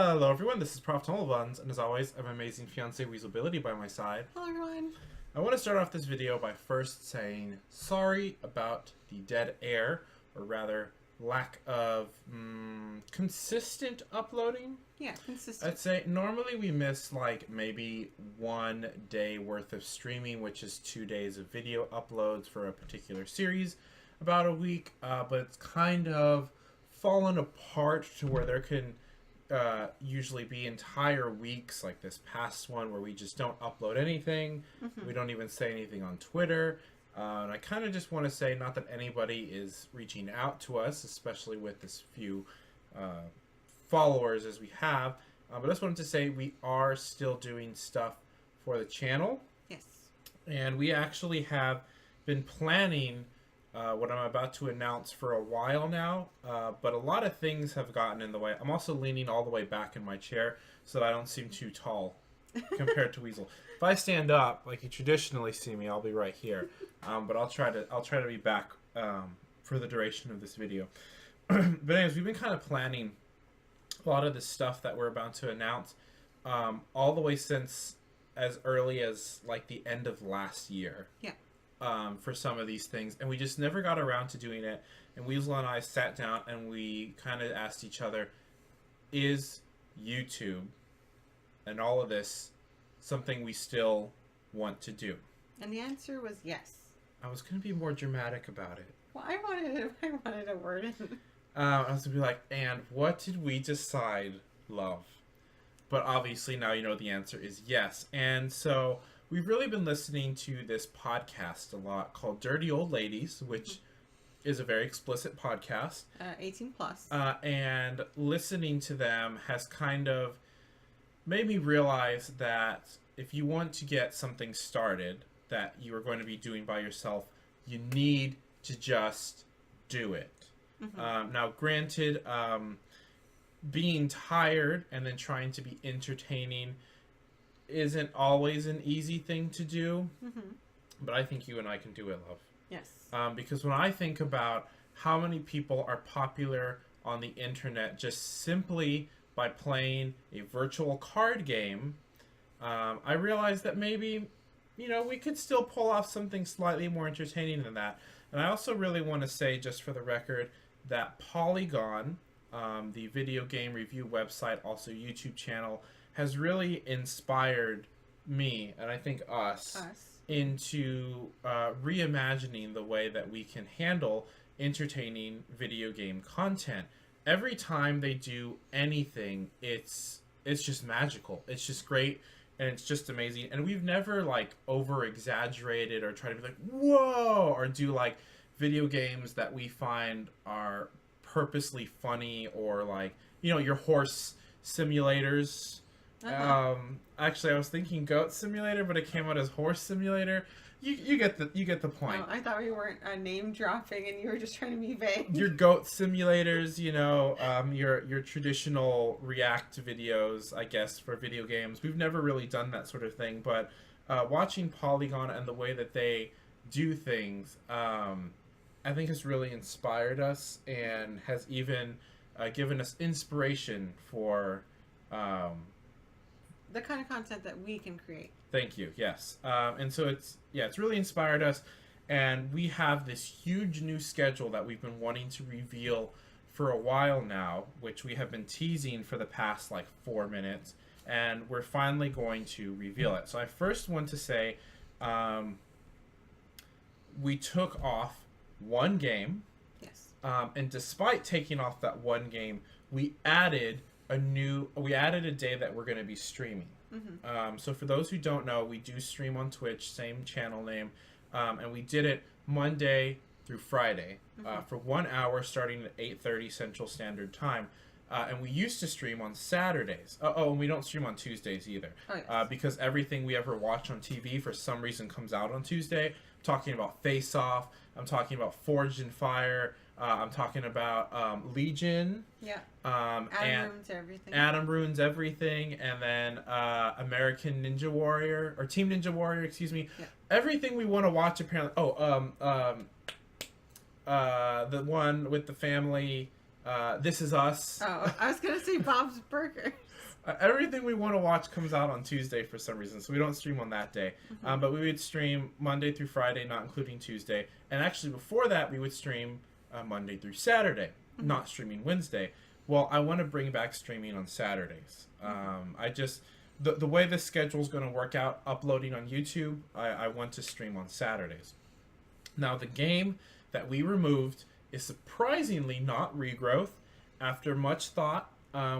Hello everyone, this is Prof. Buns, and as always, I have amazing fiance Weaselbility by my side. Hello everyone. I want to start off this video by first saying sorry about the dead air, or rather, lack of consistent uploading. Yeah, consistent. I'd say normally we miss like maybe 1 day worth of streaming, which is 2 days of video uploads for a particular series, about a week, but it's kind of fallen apart to where there can usually be entire weeks like this past one where we just don't upload anything. We don't even say anything on Twitter. And I kind of just want to say, not that anybody is reaching out to us, especially with as few followers as we have, but I just wanted to say we are still doing stuff for the channel. Yes. And we actually have been planning what I'm about to announce for a while now, but a lot of things have gotten in the way. I'm also leaning all the way back in my chair so that I don't seem too tall compared to Weasel. If I stand up like you traditionally see me, I'll be right here. But I'll try to be back for the duration of this video. But anyways, we've been kind of planning a lot of the stuff that we're about to announce all the way since as early as like the end of last year. Yeah. For some of these things, and we just never got around to doing it. And Weasel and I sat down and we kind of asked each other, is YouTube and all of this something we still want to do? And the answer was yes. I was going to be more dramatic about it. Well, I wanted a word in. I was going to be like, and what did we decide, love? But obviously now you know the answer is yes. And so we've really been listening to this podcast a lot called Dirty Old Ladies, which is a very explicit podcast. 18 plus. And listening to them has kind of made me realize that if you want to get something started that you are going to be doing by yourself, you need to just do it. Now, granted, being tired and then trying to be entertaining isn't always an easy thing to do, but I think you and I can do it, love. Yes. Because when I think about how many people are popular on the internet just simply by playing a virtual card game, I realize that maybe, we could still pull off something slightly more entertaining than that. And I also really want to say, just for the record, that Polygon, the video game review website, also YouTube channel, has really inspired me, and I think us. Into reimagining the way that we can handle entertaining video game content. Every time they do anything, it's just magical. It's just great, and it's just amazing. And we've never like over exaggerated or tried to be like, whoa, or do like video games that we find are purposely funny, or like, your horse simulators. Actually, I was thinking Goat Simulator, but it came out as Horse Simulator. You get the point. Oh, I thought we weren't name dropping, and you were just trying to be vague. Your goat simulators, your traditional React videos, I guess, for video games. We've never really done that sort of thing, but watching Polygon and the way that they do things, I think has really inspired us and has even given us inspiration for the kind of content that we can create. Thank you. Yes. And so it's really inspired us, and we have this huge new schedule that we've been wanting to reveal for a while now, which we have been teasing for the past like 4 minutes, and we're finally going to reveal it. So I first want to say we took off one game. Yes. And despite taking off that one game, we added a day that we're going to be streaming. So for those who don't know, we do stream on Twitch, same channel name, and we did it Monday through Friday for 1 hour starting at 8:30 Central Standard Time. And we used to stream on Saturdays. And we don't stream on Tuesdays either. Oh, yes. Because everything we ever watch on TV for some reason comes out on Tuesday. I'm talking about Face Off. I'm talking about Forged in Fire. I'm talking about Legion. Yeah. Adam ruins everything. Adam ruins everything, and then American Ninja Warrior, or Team Ninja Warrior, excuse me. Yeah. Everything we want to watch apparently. The one with the family. This Is Us. Oh, I was gonna say Bob's Burgers. Everything we want to watch comes out on Tuesday for some reason, so we don't stream on that day. But we would stream Monday through Friday, not including Tuesday. And actually, before that, we would stream Monday through Saturday, not streaming Wednesday. Well, I want to bring back streaming on Saturdays. I just the way the schedule is going to work out, uploading on YouTube, I want to stream on Saturdays. Now, the game that we removed is surprisingly not Regrowth. After much thought,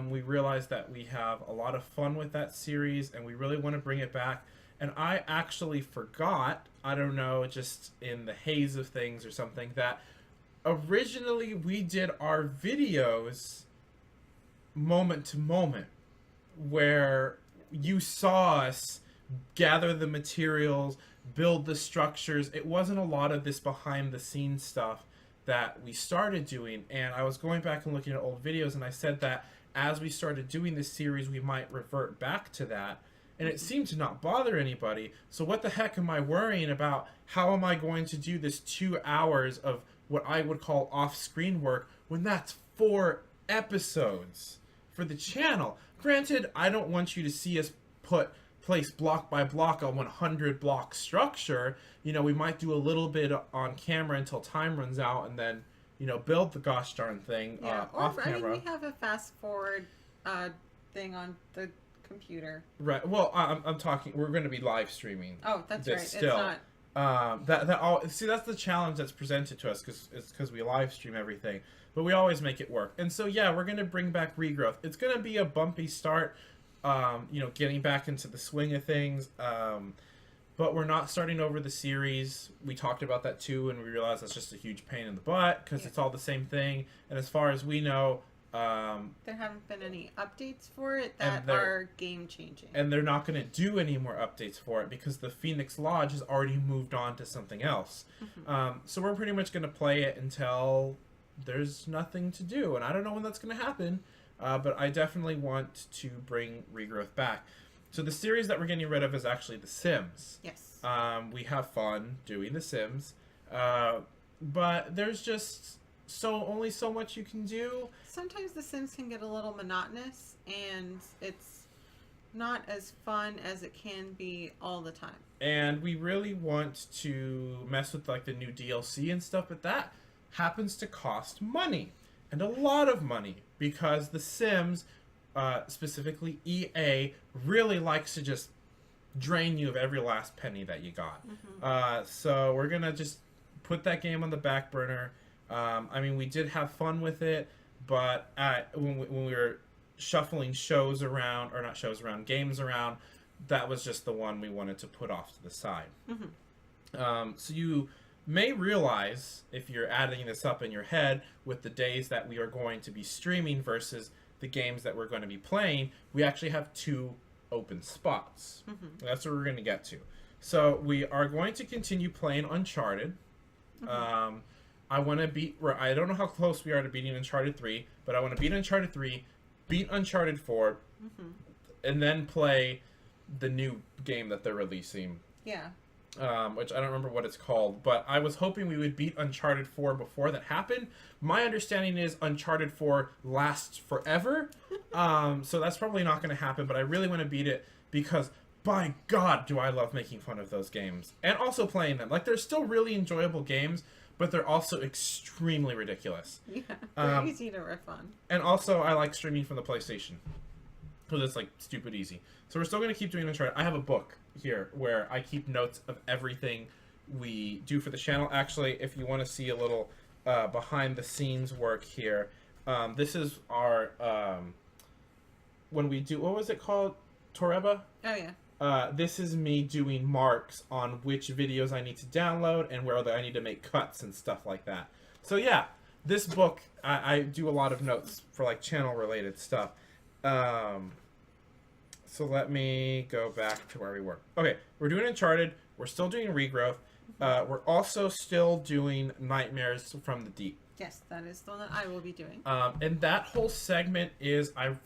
we realized that we have a lot of fun with that series, and we really want to bring it back. And I actually forgot, I don't know, just in the haze of things or something, that originally we did our videos moment to moment, where you saw us gather the materials, build the structures. It wasn't a lot of this behind the scenes stuff that we started doing. And I was going back and looking at old videos, and I said that as we started doing this series, we might revert back to that. And it seemed to not bother anybody. So what the heck am I worrying about? How am I going to do this 2 hours of what I would call off-screen work when that's 4 episodes for the channel? Granted, I don't want you to see us place block by block a 100 block structure. You know, we might do a little bit on camera until time runs out, and then, you know, build the gosh darn thing off camera. I mean, we have a fast forward thing on the computer. Right. Well, I'm talking. We're going to be live streaming. Oh, that's right. Still. It's not. That's the challenge that's presented to us because we live stream everything, but we always make it work. And so yeah, we're going to bring back Regrowth. It's going to be a bumpy start. You know, getting back into the swing of things. But we're not starting over the series. We talked about that too, and we realized that's just a huge pain in the butt because it's all the same thing. And as far as we know, there haven't been any updates for it that are game changing. And they're not going to do any more updates for it because the Phoenix Lodge has already moved on to something else. So we're pretty much going to play it until there's nothing to do. And I don't know when that's going to happen. But I definitely want to bring Regrowth back. So the series that we're getting rid of is actually The Sims. Yes. We have fun doing The Sims. But there's just only so much you can do. Sometimes The Sims can get a little monotonous, and it's not as fun as it can be all the time. And we really want to mess with like the new DLC and stuff, but that happens to cost money. And a lot of money, because The Sims, specifically EA, really likes to just drain you of every last penny that you got. So we're going to just put that game on the back burner. I mean, we did have fun with it, but when we were shuffling games around, that was just the one we wanted to put off to the side. So you may realize, if you're adding this up in your head with the days that we are going to be streaming versus the games that we're going to be playing, we actually have 2 open spots. That's what we're going to get to. So we are going to continue playing Uncharted. I want to beat, I don't know how close we are to beating Uncharted 3, but I want to beat Uncharted 3, beat Uncharted 4, and then play the new game that they're releasing. Yeah. Which I don't remember what it's called, but I was hoping we would beat Uncharted 4 before that happened. My understanding is Uncharted 4 lasts forever, so that's probably not going to happen, but I really want to beat it because, by God, do I love making fun of those games. And also playing them. Like, they're still really enjoyable games, but they're also extremely ridiculous. Yeah, they're easy to riff on. And also, I like streaming from the PlayStation, because it's, like, stupid easy. So we're still going to keep doing Uncharted. I have a book here where I keep notes of everything we do for the channel. Actually, if you want to see a little behind the scenes work here, this is our when we do, what was it called, Toreba? Oh yeah. This is me doing marks on which videos I need to download and where I need to make cuts and stuff like that. So yeah, this book, I do a lot of notes for like channel related stuff. So let me go back to where we were. Okay, we're doing Uncharted. We're still doing Regrowth. We're also still doing Nightmares from the Deep. Yes, that is the one that I will be doing. And that whole segment is, I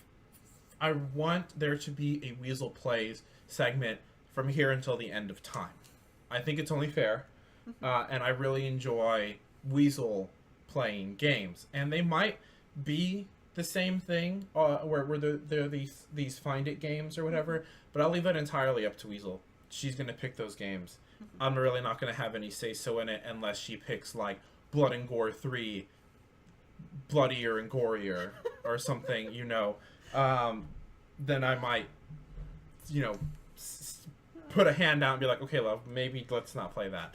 want there to be a Weasel Plays segment from here until the end of time. I think it's only fair. And I really enjoy Weasel playing games. And they might be the same thing, where there are these find it games or whatever. But I'll leave that entirely up to Weasel. She's gonna pick those games. I'm really not gonna have any say so in it unless she picks like Blood and Gore 3, bloodier and gorier, or something. Then I might, you know, put a hand out and be like, okay, love, maybe let's not play that.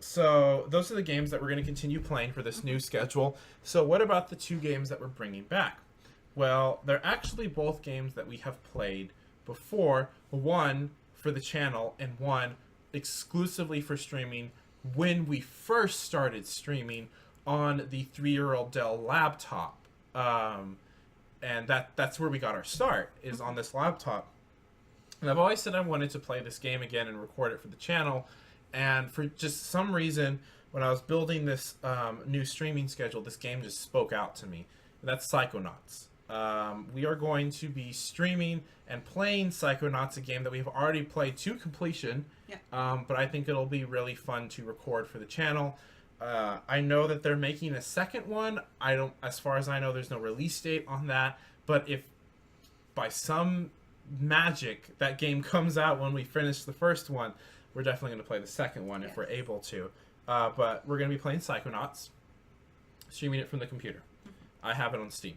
So those are the games that we're going to continue playing for this new schedule. So what about the 2 games that we're bringing back? Well, they're actually both games that we have played before. One for the channel and one exclusively for streaming when we first started streaming on the 3-year-old Dell laptop. And that's where we got our start, is on this laptop. And I've always said I wanted to play this game again and record it for the channel. And for just some reason, when I was building this new streaming schedule, this game just spoke out to me. And that's Psychonauts. We are going to be streaming and playing Psychonauts, a game that we've already played to completion. Yeah. But I think it'll be really fun to record for the channel. I know that they're making a second one. As far as I know, there's no release date on that. But if by some magic that game comes out when we finish the first one, we're definitely going to play the second one if we're able to. But we're going to be playing Psychonauts, streaming it from the computer. I have it on Steam.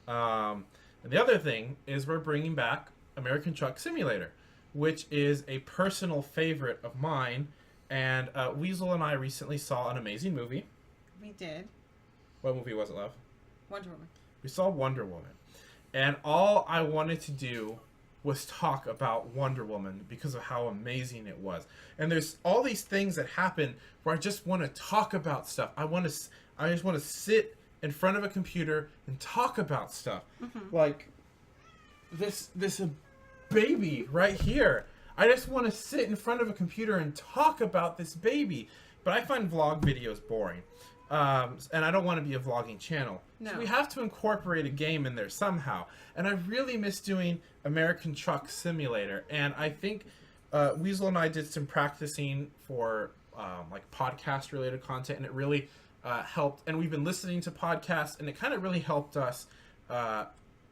And the other thing is we're bringing back American Truck Simulator, which is a personal favorite of mine. And Weasel and I recently saw an amazing movie. We did. What movie was it, love? Wonder Woman. We saw Wonder Woman. And all I wanted to do was talk about Wonder Woman because of how amazing it was. And there's all these things that happen where I just want to talk about stuff. I just want to sit in front of a computer and talk about stuff. Like this baby right here. I just want to sit in front of a computer and talk about this baby. But I find vlog videos boring. And I don't want to be a vlogging channel. No. So we have to incorporate a game in there somehow. And I really miss doing American Truck Simulator. And I think Weasel and I did some practicing for like podcast related content, and it really helped. And we've been listening to podcasts, and it kind of really helped us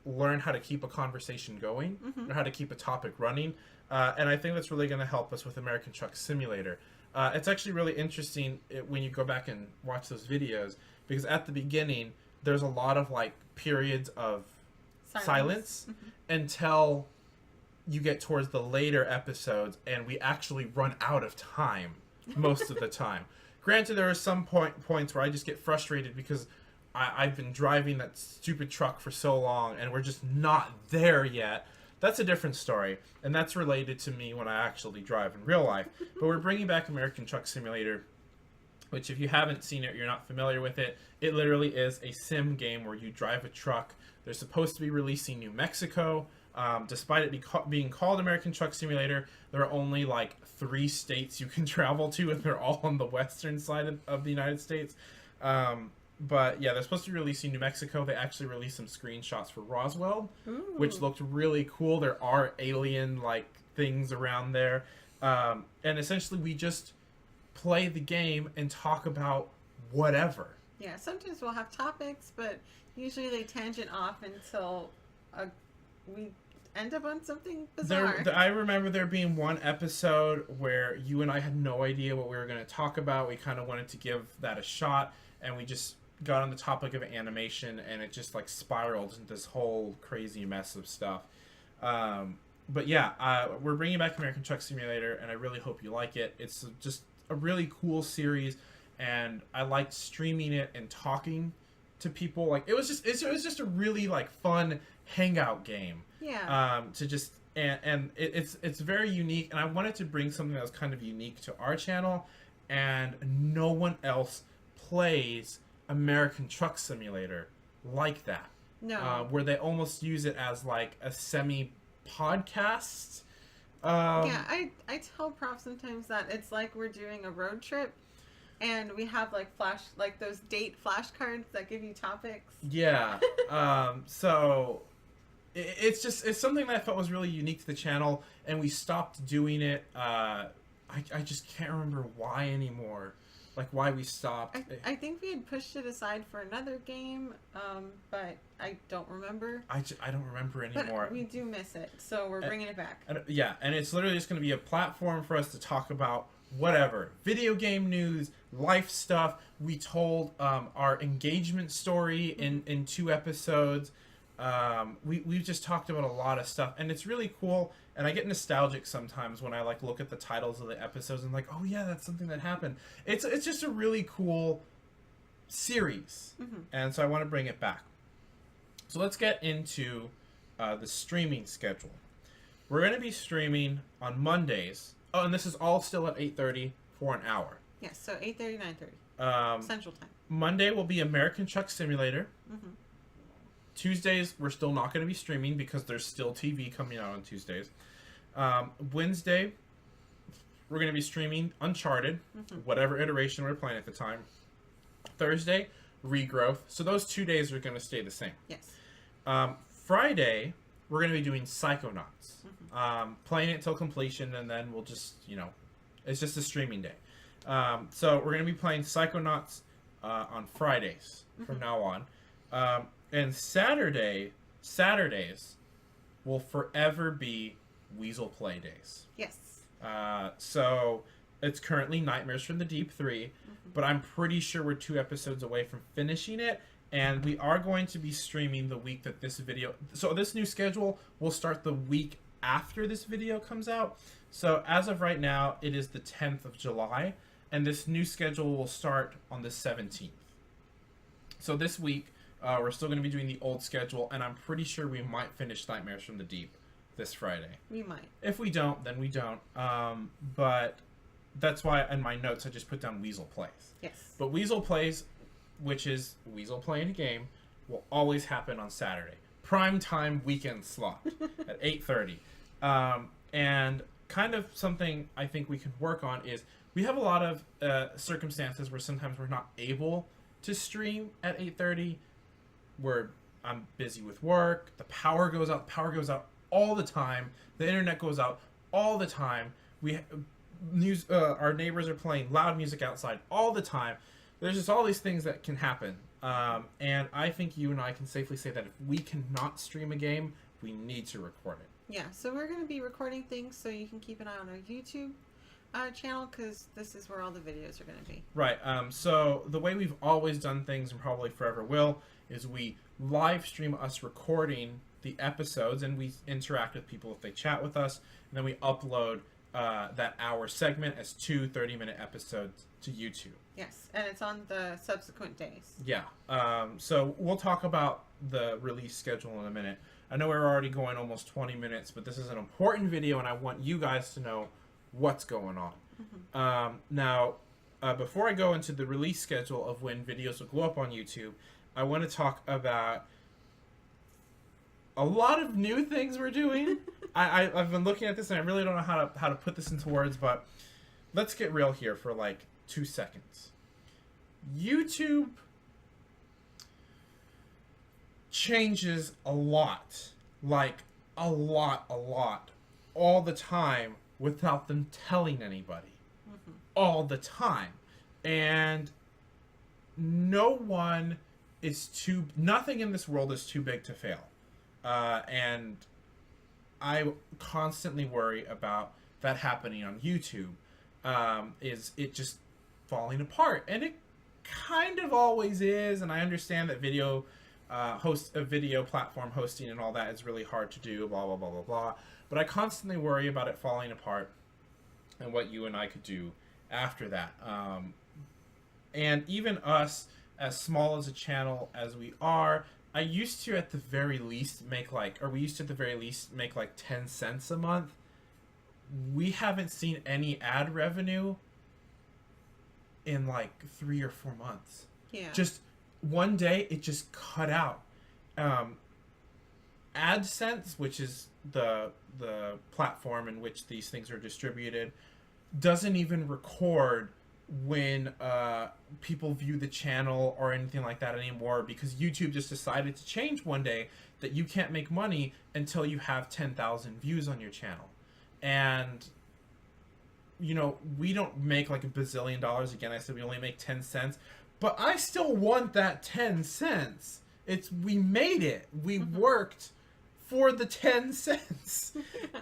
learn how to keep a conversation going, or how to keep a topic running. And I think that's really going to help us with American Truck Simulator. It's actually really interesting when you go back and watch those videos, because at the beginning there's a lot of like periods of silence until you get towards the later episodes, and we actually run out of time most of the time. Granted, there are some points where I just get frustrated because I've been driving that stupid truck for so long and we're just not there yet. That's a different story, and that's related to me when I actually drive in real life. But we're bringing back American Truck Simulator, which if you haven't seen it, you're not familiar with it, it literally is a sim game where you drive a truck. They're supposed to be releasing New Mexico. Despite it being called American Truck Simulator, there are only like 3 states you can travel to, and they're all on the western side of the United States. But yeah, they're supposed to be releasing New Mexico. They actually released some screenshots for Roswell, which looked really cool. There are alien-like things around there. And essentially we just play the game and talk about whatever. Yeah, sometimes we'll have topics, but usually they tangent off until we end up on something bizarre. I remember there being one episode where you and I had no idea what we were going to talk about. We kind of wanted to give that a shot, and we just got on the topic of animation, and it just like spiraled into this whole crazy mess of stuff. But yeah, we're bringing back American Truck Simulator, and I really hope you like it. It's just a really cool series, and I liked streaming it and talking to people. Like it was just a really like fun hangout game. Yeah. It's very unique, and I wanted to bring something that was kind of unique to our channel, and no one else plays American Truck Simulator like that. No. Where they almost use it as like a semi-podcast. Yeah, I tell Prof sometimes that it's like we're doing a road trip, and we have like those date flashcards that give you topics. Yeah. So it's something that I felt was really unique to the channel, and we stopped doing it. I just can't remember why anymore. like why we stopped. I think we had pushed it aside for another game, but I don't remember. I don't remember anymore. But we do miss it, so we're bringing it back. Yeah, and it's literally just going to be a platform for us to talk about whatever. Video game news, life stuff. We told our engagement story in 2 episodes. We've just talked about a lot of stuff, and it's really cool. And I get nostalgic sometimes when I like look at the titles of the episodes and like, oh yeah, that's something that happened. It's just a really cool series, and so I want to bring it back. So let's get into the streaming schedule. We're going to be streaming on Mondays. Oh, and this is all still at 8:30 for an hour. Yes, so 8:30, 9:30 Central Time. Monday will be American Truck Simulator. Tuesdays, we're still not going to be streaming because there's still TV coming out on Tuesdays. Wednesday, we're going to be streaming Uncharted, whatever iteration we're playing at the time. Thursday, Regrowth. So those 2 days are going to stay the same. Yes. Friday, we're going to be doing Psychonauts. Playing it till completion, and then we'll just, it's just a streaming day. So we're going to be playing Psychonauts on Fridays from now on. And Saturdays will forever be Weasel Play Days. Yes. So it's currently Nightmares from the Deep 3, but I'm pretty sure we're 2 episodes away from finishing it, and we are going to be streaming the week that this video... So this new schedule will start the week after this video comes out. So as of right now, it is the 10th of July, and this new schedule will start on the 17th. So this week... we're still going to be doing the old schedule, and I'm pretty sure we might finish Nightmares from the Deep this Friday. We might. If we don't, then we don't. But that's why in my notes I just put down Weasel Plays. Yes. But Weasel Plays, which is Weasel playing a game, will always happen on Saturday. Prime time weekend slot at 8:30. And kind of something I think we can work on is we have a lot of circumstances where sometimes we're not able to stream at 8:30. Where I'm busy with work, the power goes out. The power goes out all the time. The internet goes out all the time. Our neighbors are playing loud music outside all the time. There's just all these things that can happen. And I think you and I can safely say that if we cannot stream a game, we need to record it. Yeah, so we're going to be recording things so you can keep an eye on our YouTube channel, because this is where all the videos are going to be. Right. So the way we've always done things, and probably forever will, is we live stream us recording the episodes, and we interact with people if they chat with us, and then we upload that hour segment as 2 30-minute episodes to YouTube. Yes, and it's on the subsequent days. Yeah. So we'll talk about the release schedule in a minute. I know we're already going almost 20 minutes, but this is an important video, and I want you guys to know what's going on. Now, before I go into the release schedule of when videos will go up on YouTube, I want to talk about a lot of new things we're doing. I've been looking at this, and I really don't know how to put this into words, but let's get real here for like 2 seconds. YouTube changes a lot, like a lot, all the time without them telling anybody. All the time. And nothing in this world is too big to fail. And I constantly worry about that happening on YouTube. Is it just falling apart? And it kind of always is, and I understand that video platform hosting and all that is really hard to do, blah, blah, blah, blah, blah. But I constantly worry about it falling apart and what you and I could do after that. And even us, as small as a channel as we are, we used to at the very least make like 10 cents a month. We haven't seen any ad revenue in like 3 or 4 months. Yeah. Just one day it just cut out. AdSense, which is the platform in which these things are distributed, doesn't even record when people view the channel or anything like that anymore, because YouTube just decided to change one day that you can't make money until you have 10,000 views on your channel. And we don't make like a bazillion dollars. Again, I said we only make 10 cents, but I still want that 10 cents. We made it. We worked for the 10 cents.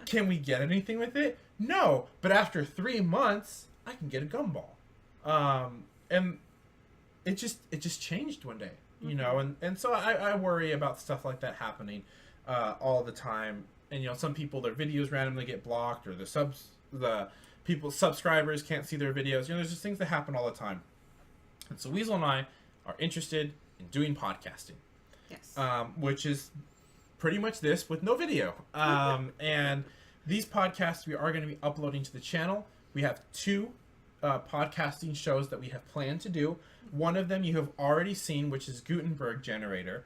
Can we get anything with it? No, but after 3 months, I can get a gumball. And it just changed one day, and so I worry about stuff like that happening all the time. And some people, their videos randomly get blocked, or the subscribers can't see their videos. There's just things that happen all the time. And so Weasel and I are interested in doing podcasting. Yes. Which is pretty much this with no video. And these podcasts we are going to be uploading to the channel. We have 2 podcasting shows that we have planned to do. One of them you have already seen, which is Gutenberg Generator.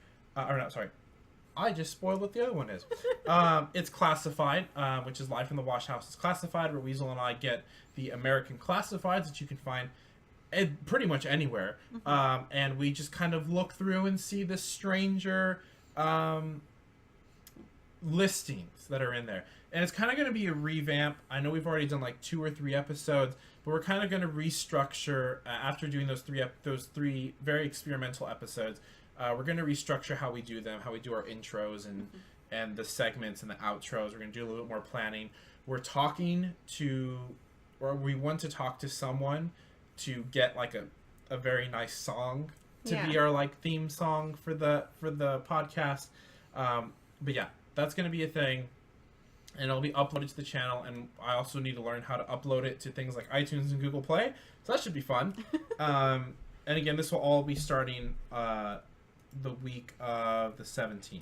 I just spoiled what the other one is. It's Classified, which is live from the Wash House. It's Classified, where Weasel and I get the American classifieds that you can find pretty much anywhere. And we just kind of look through and see the stranger listings that are in there. And it's kind of going to be a revamp. I know we've already done like 2 or 3 episodes, but we're kind of going to restructure after doing those three very experimental episodes. We're going to restructure how we do them, how we do our intros and the segments and the outros. We're going to do a little bit more planning. We want to talk to someone to get like a very nice song to be our like theme song for the podcast. But yeah, that's going to be a thing, and it'll be uploaded to the channel. And I also need to learn how to upload it to things like iTunes and Google Play, so that should be fun. And again, this will all be starting the week of the 17th.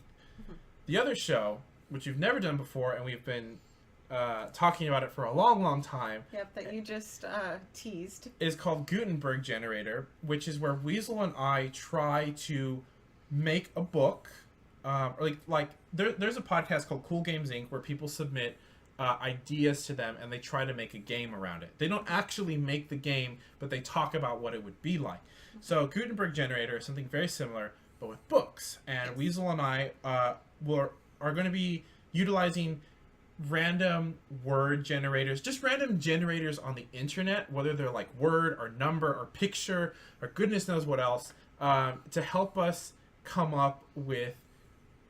The other show, which you've never done before, and we've been talking about it for a long time. Yep, that you just teased. Is called Gutenberg Generator, which is where Weasel and I try to make a book. There's a podcast called Cool Games Inc. where people submit ideas to them, and they try to make a game around it. They don't actually make the game, but they talk about what it would be like. So Gutenberg Generator is something very similar, but with books. And Weasel and I are going to be utilizing random word generators, just random generators on the internet, whether they're like word or number or picture or goodness knows what else, to help us come up with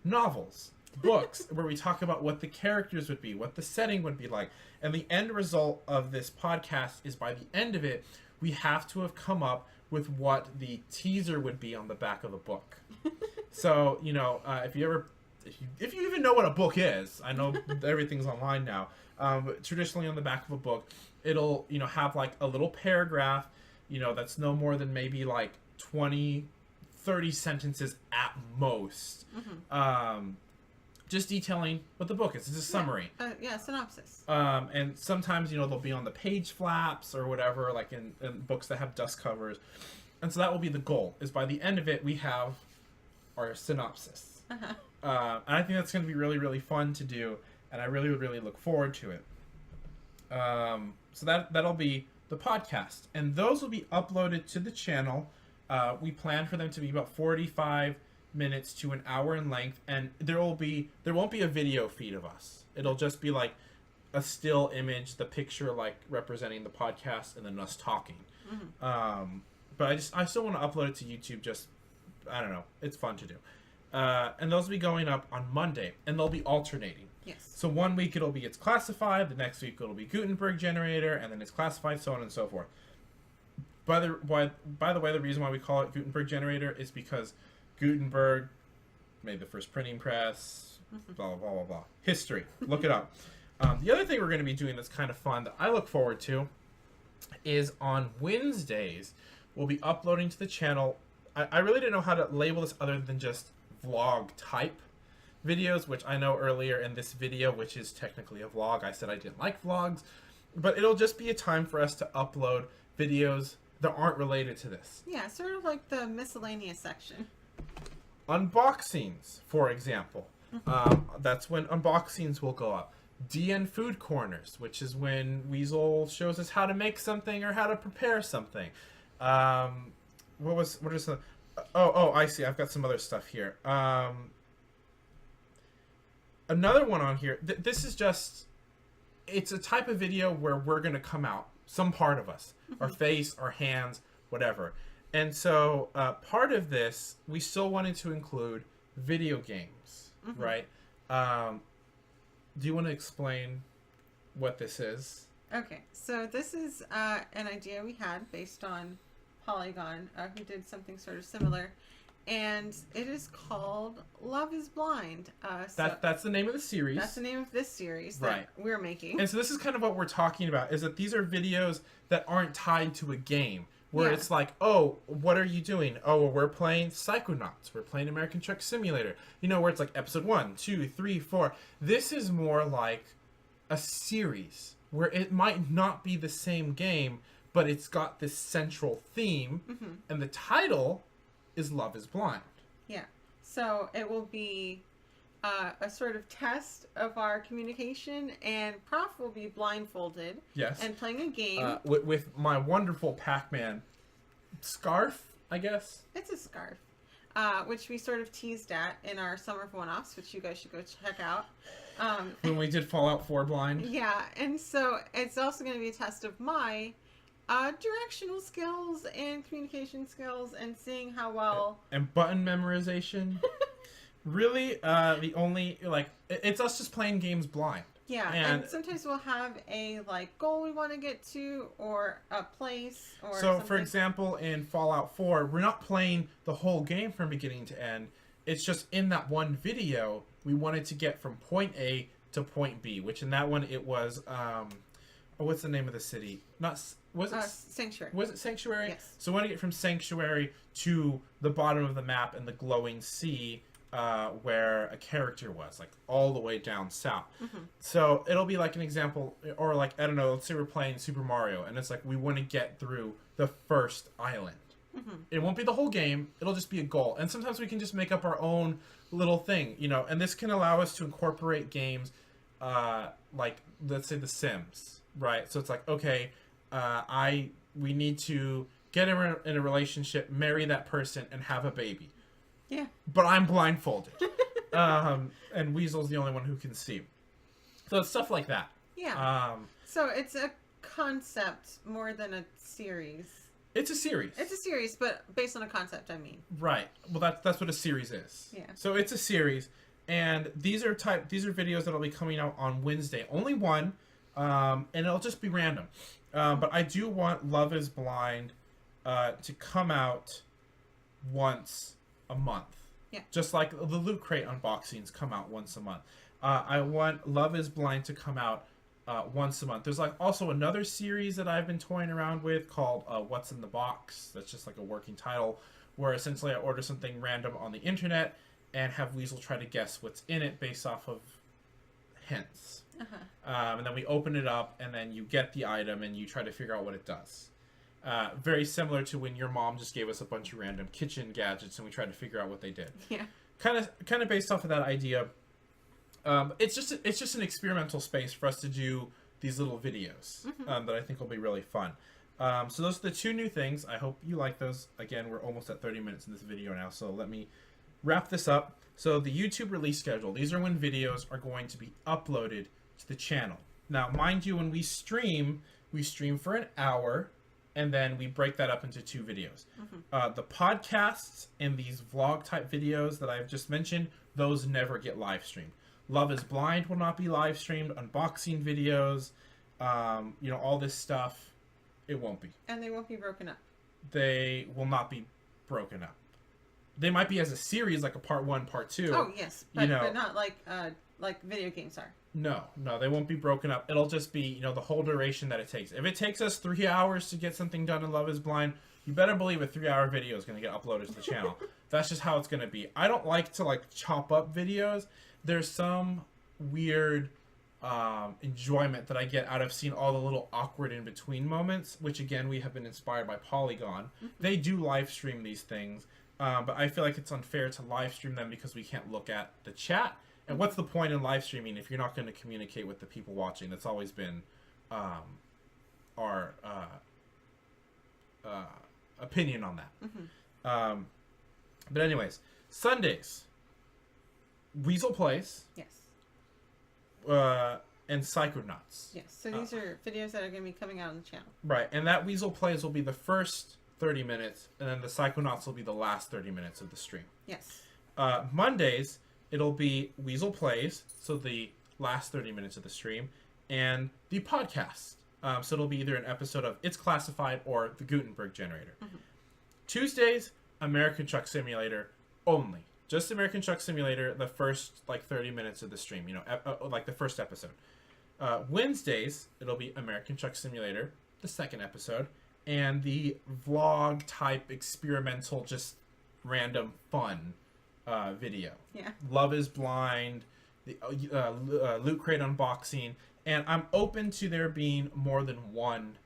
novels, books, where we talk about what the characters would be, what the setting would be like. And the end result of this podcast is, by the end of it, we have to have come up with what the teaser would be on the back of the book. So, if you even know what a book is, I know everything's online now, but traditionally on the back of a book, it'll, have like a little paragraph, that's no more than maybe like 20, 30 sentences at most. Just detailing what the book is. It's a summary. Synopsis. And sometimes, they'll be on the page flaps or whatever, like in books that have dust covers. And so that will be the goal, is by the end of it, we have our synopsis. And I think that's going to be really, really fun to do, and I really, really look forward to it. So that'll be the podcast. And those will be uploaded to the channel. We plan for them to be about 45 minutes to an hour in length, and there won't be a video feed of us. It'll just be like a still image, the picture like representing the podcast, and then us talking. But I still want to upload it to YouTube. Just, I don't know, it's fun to do. And those will be going up on Monday, and they'll be alternating. Yes. So one week It's Classified, the next week it'll be Gutenberg Generator, and then It's Classified, so on and so forth. By the way, the reason why we call it Gutenberg Generator is because Gutenberg made the first printing press, blah, blah, blah, blah, blah. History. Look it up. The other thing we're going to be doing that's kind of fun that I look forward to is on Wednesdays, we'll be uploading to the channel. I really didn't know how to label this other than just vlog type videos, which I know earlier in this video, which is technically a vlog, I said I didn't like vlogs. But it'll just be a time for us to upload videos that aren't related to this. Yeah, sort of like the miscellaneous section. Unboxings, for example. That's when unboxings will go up. DN Food Corners, which is when Weasel shows us how to make something or how to prepare something. What are some... Oh, I see. I've got some other stuff here. Another one on here. This is just it's a type of video where we're going to come out, some part of us, our face, our hands, whatever. And so part of this, we still wanted to include video games, right? Do you want to explain what this is? Okay, so this is an idea we had based on Polygon, who did something sort of similar. And it is called Love is Blind. That's the name of the series. That's the name of this series that we're making. And so this is kind of what we're talking about, is that these are videos that aren't tied to a game. Where it's like, oh, what are you doing? Oh, well, we're playing Psychonauts. We're playing American Truck Simulator. You know, where it's like episode 1, 2, 3, 4. This is more like a series where it might not be the same game, but it's got this central theme. And the title is Love is Blind. Yeah. So it will be a sort of test of our communication, and Prof will be blindfolded. Yes. And playing a game. With my wonderful Pac-Man scarf, I guess. It's a scarf. Which we sort of teased at in our summer one-offs, which you guys should go check out. When we did Fallout 4 blind. Yeah, and so it's also going to be a test of my directional skills and communication skills, and seeing how well... And button memorization. Really, the only, like, it's us just playing games blind. Yeah, and sometimes we'll have a, like, goal we want to get to, or a place, or So, something. for example, in Fallout 4, we're not playing the whole game from beginning to end. It's just in that one video, we wanted to get from point A to point B, which in that one, it was, what's the name of the city? Was it Sanctuary. Was it Sanctuary? Yes. So we want to get from Sanctuary to the bottom of the map and the glowing sea, where a character was, like all the way down south. So it'll be like an example, or like, I don't know, let's say we're playing Super Mario, and it's like we want to get through the first island. It won't be the whole game, it'll just be a goal. And sometimes we can just make up our own little thing, you know, and this can allow us to incorporate games like, let's say, The Sims, right? So it's like, okay, we need to get in a relationship, marry that person, and have a baby. Yeah. But I'm blindfolded. And Weasel's the only one who can see. So it's stuff like that. Yeah. So it's a concept more than a series. It's a series. It's a series, but based on a concept, I mean. Right. Well, that's what a series is. Yeah. So it's a series, and these are videos that'll be coming out on Wednesday. Only one, and it'll just be random. But I do want Love is Blind to come out once a month. Yeah. Just like the Loot Crate unboxings come out once a month. I want Love is Blind to come out once a month. There's like also another series that I've been toying around with called What's in the Box. That's just like a working title, where essentially I order something random on the internet and have Weasel try to guess what's in it based off of hints. And then we open it up, and then you get the item and you try to figure out what it does. Very similar to when your mom just gave us a bunch of random kitchen gadgets and we tried to figure out what they did. Yeah. Kind of based off of that idea. It's just an experimental space for us to do these little videos that I think will be really fun. So those are the two new things. I hope you like those. Again, we're almost at 30 minutes in this video now, so let me wrap this up. So the YouTube release schedule. These are when videos are going to be uploaded to the channel. Now, mind you, when we stream for an hour, and then we break that up into 2 videos. The podcasts and these vlog type videos that I've just mentioned, those never get live streamed. Love is Blind will not be live streamed. Unboxing videos, all this stuff, it won't be. And they won't be broken up. They will not be broken up. They might be as a series, like a part 1, part 2. Oh, yes. But not like video games are. No, they won't be broken up. It'll just be, the whole duration that it takes. If it takes us 3 hours to get something done in Love is Blind, you better believe a 3-hour video is going to get uploaded to the channel. That's just how it's going to be. I don't like to, chop up videos. There's some weird enjoyment that I get out of seeing all the little awkward in-between moments, which, again, we have been inspired by Polygon. They do live stream these things, but I feel like it's unfair to live stream them because we can't look at the chat. And what's the point in live streaming if you're not going to communicate with the people watching? That's always been our opinion on that. But anyways, Sundays, Weasel Plays. Yes. and Psychonauts. Yes. So these are videos that are going to be coming out on the channel. Right, and that Weasel Plays will be the first 30 minutes, and then the Psychonauts will be the last 30 minutes of the stream. Yes. Mondays, it'll be Weasel Plays, so the last 30 minutes of the stream, and the podcast. So it'll be either an episode of It's Classified or the Gutenberg Generator. Mm-hmm. Tuesdays, American Truck Simulator only. Just American Truck Simulator, the first 30 minutes of the stream, like the first episode. Wednesdays, it'll be American Truck Simulator, the second episode, and the vlog type experimental, just random fun video. Yeah. Love is Blind, the Loot Crate unboxing, and I'm open to there being more than one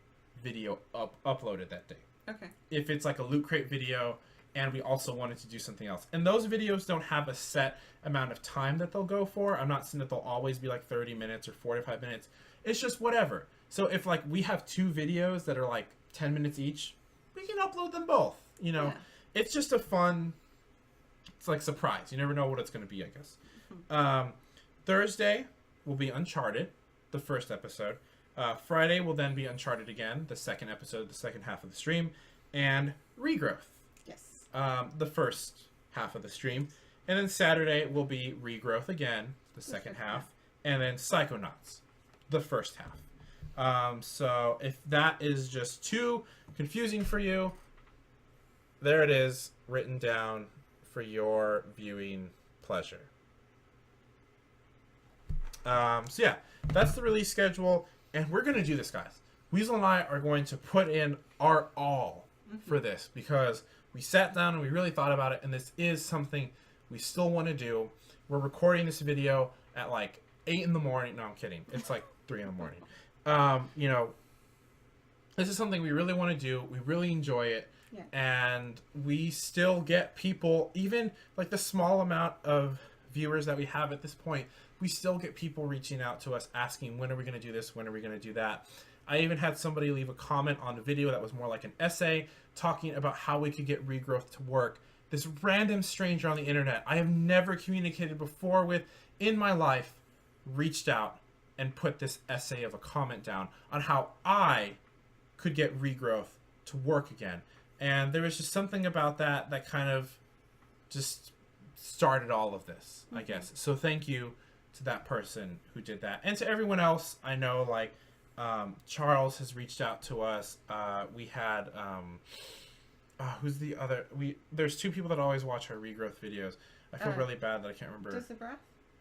video uploaded that day. Okay. If it's like a Loot Crate video and we also wanted to do something else. And those videos don't have a set amount of time that they'll go for. I'm not saying that they'll always be like 30 minutes or 45 minutes. It's just whatever. So if we have two videos that are 10 minutes each, we can upload them both. Yeah. It's just a fun, it's surprise. You never know what it's going to be, I guess. Mm-hmm. Thursday will be Uncharted, the first episode. Friday will then be Uncharted again, the second episode, the second half of the stream. And Regrowth. Yes. The first half of the stream. And then Saturday will be Regrowth again, the second half. And then Psychonauts, the first half. So if that is just too confusing for you, there it is, written down for your viewing pleasure. So yeah, that's the release schedule. And we're going to do this, guys. Weasel and I are going to put in our all for this because we sat down and we really thought about it, and this is something we still want to do. We're recording this video at 8 in the morning. No, I'm kidding. It's 3 in the morning. This is something we really want to do. We really enjoy it. Yeah. And we still get people, even the small amount of viewers that we have at this point, we still get people reaching out to us asking, when are we going to do this? When are we going to do that? I even had somebody leave a comment on the video that was more like an essay talking about how we could get Regrowth to work. This random stranger on the internet I have never communicated before with in my life reached out and put this essay of a comment down on how I could get Regrowth to work again. And there was just something about that kind of just started all of this, I guess. So thank you to that person who did that. And to everyone else, I know Charles has reached out to us. We had who's the other? There's two people that always watch our Regrowth videos. I feel really bad that I can't remember.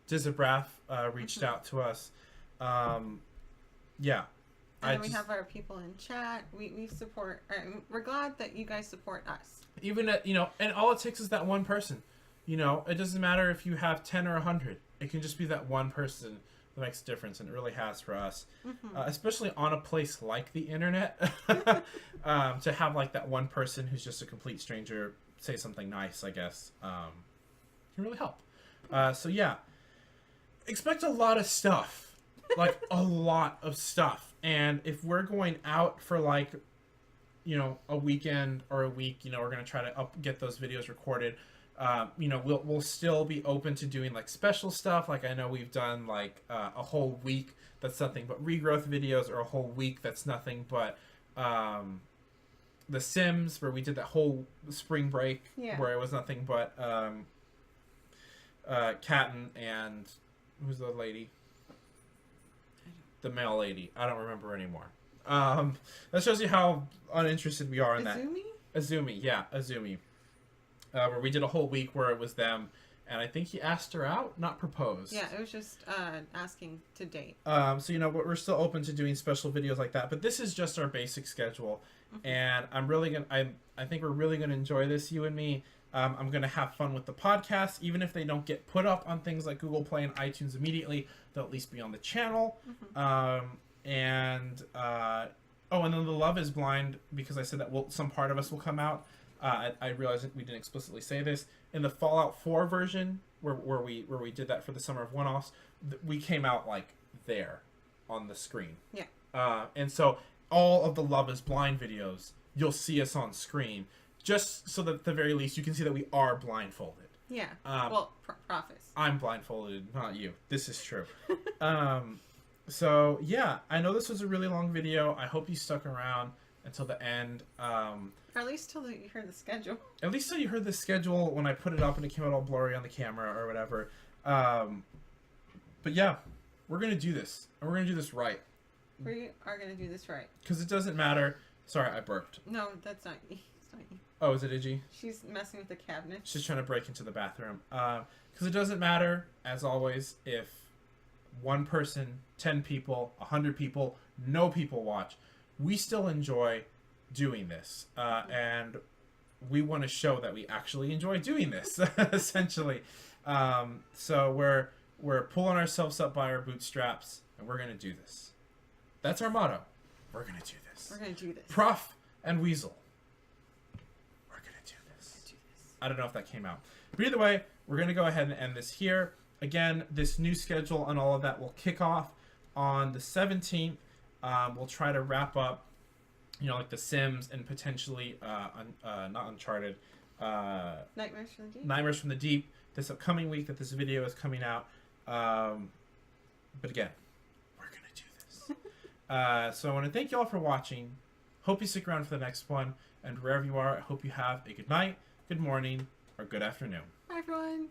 Dizabrath reached out to us. Yeah. And then we have our people in chat. We support. We're glad that you guys support us. Even and all it takes is that one person. It doesn't matter if you have 10 or 100. It can just be that one person that makes a difference, and it really has for us. Mm-hmm. Especially on a place like the internet, to have that one person who's just a complete stranger say something nice, I guess, can really help. So yeah, expect a lot of stuff, a lot of stuff. And if we're going out for a weekend or a week, we're gonna try to get those videos recorded. We'll still be open to doing special stuff. I know we've done a whole week that's nothing but Regrowth videos, or a whole week that's nothing but The Sims, where we did that whole spring break where it was nothing but Catton and who's the lady? The male lady. I don't remember anymore. That shows you how uninterested we are in that. Azumi, yeah, Azumi. Where we did a whole week where it was them, and I think he asked her out, not proposed. Yeah, it was just asking to date. So we're still open to doing special videos like that, but this is just our basic schedule, and I think we're really gonna enjoy this, you and me. I'm gonna have fun with the podcast, even if they don't get put up on things like Google Play and iTunes immediately. They'll at least be on the channel. And then the Love is Blind, because I said that some part of us will come out. I realized that we didn't explicitly say this in the Fallout 4 version, where we did that for the Summer of One-Offs. We came out there on the screen. Yeah. And so all of the Love is Blind videos, you'll see us on screen, just so that at the very least you can see that we are blindfolded. Yeah. Preface. I'm blindfolded, not you. This is true. So yeah, I know this was a really long video. I hope you stuck around until the end. Or at least till you heard the schedule. At least till you heard the schedule when I put it up and it came out all blurry on the camera or whatever. But yeah, we're gonna do this, and we're gonna do this right. We are going to do this right. Because it doesn't matter. Sorry, I burped. No, that's not you. It's not you. Oh, is it Iggy? She's messing with the cabinet. She's trying to break into the bathroom. Because it doesn't matter, as always, if one person, 10 people, 100 people, no people watch. We still enjoy doing this. And we want to show that we actually enjoy doing this, essentially. So we're pulling ourselves up by our bootstraps, and we're going to do this. That's our motto. We're going to do this. We're going to do this. Prof and Weasel. We're going to do this. I don't know if that came out. But either way, we're going to go ahead and end this here. Again, this new schedule and all of that will kick off on the 17th. We'll try to wrap up, like The Sims and potentially, not Uncharted, Nightmares from the Deep. Nightmares from the Deep this upcoming week that this video is coming out. But again, we're going to do this. So I want to thank you all for watching. Hope you stick around for the next one. And wherever you are, I hope you have a good night, good morning, or good afternoon. Bye, everyone.